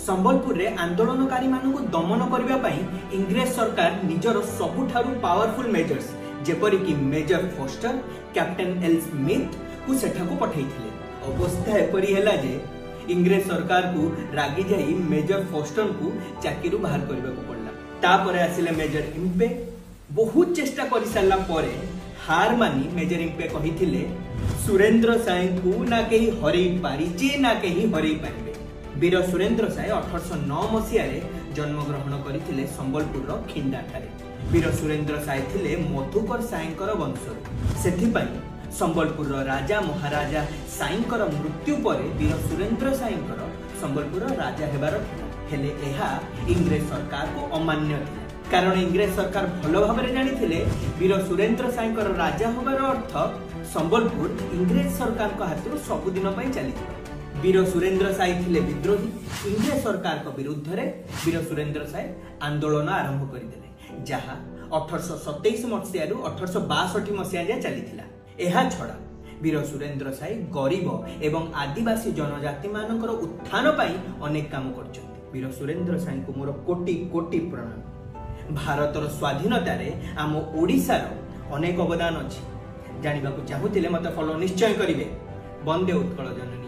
संबलपुर रे आंदोलनकारी मानकु दमन करबा पई इंग्रेज सरकार निजर सबुठारु पावरफुल मेजर्स जेपरि कि Major Foster Captain L Smith को सेठाकु पठाइथिले। अवस्था एपरि हैला जे इंग्रेज सरकार को रागी जाई मेजर फोस्टर को चाकीरू बाहर करबा को पड़ला। तापरे आसिले मेजर इम्पे। बहुत चेष्टा कर सारा परे हार मानी मेजर इम्पे कहिथिले सुरेंद्र साय को ना कहीं हरई पारिजे ना कहीं हरई पारिबे। वीर सुरेंद्र साय 1809 मसीह जन्म ग्रहण करथिले संबलपुर खिंडाठारे। वीर सुरेंद्र साय थिले मधुकर सायंकर वंशर। सेथिपाई संबलपुर राजा महाराजा साईंकर मृत्यु पर वीर सुरेंद्र साईंकर संबलपुर राजा हेबार हेले एहा इंग्रेज सरकार को अमान्य थिला। कारण इंग्रेज सरकार भल भाव जानी वीर सुरेंद्र साईंकर राजा होबार अर्थ संबलपुर इंग्रेज सरकार को हाथ सबुदिन चली। वीर सुरेंद्र साई थिले विद्रोही। इंग्रेज सरकार को विरुद्ध रे वीर सुरेंद्र साई आंदोलन आरंभ करदेले जहाँ 1827 मसीह 1862 मसीह जाए चली। एहा छड़ा वीर सुरेंद्र साई गरीब एवं आदिवासी जनजाति मानकर उत्थान पाई अनेक काम करछथि। वीर सुरेंद्र साई को मोर कोटि कोटि प्रणाम। भारतर स्वाधीनतार आम ओडिशार अनेक अवदान अच्छी। जानिबाकु चाहूतिले मते फॉलो निश्चय करिवे। वंदे उत्कल जननी।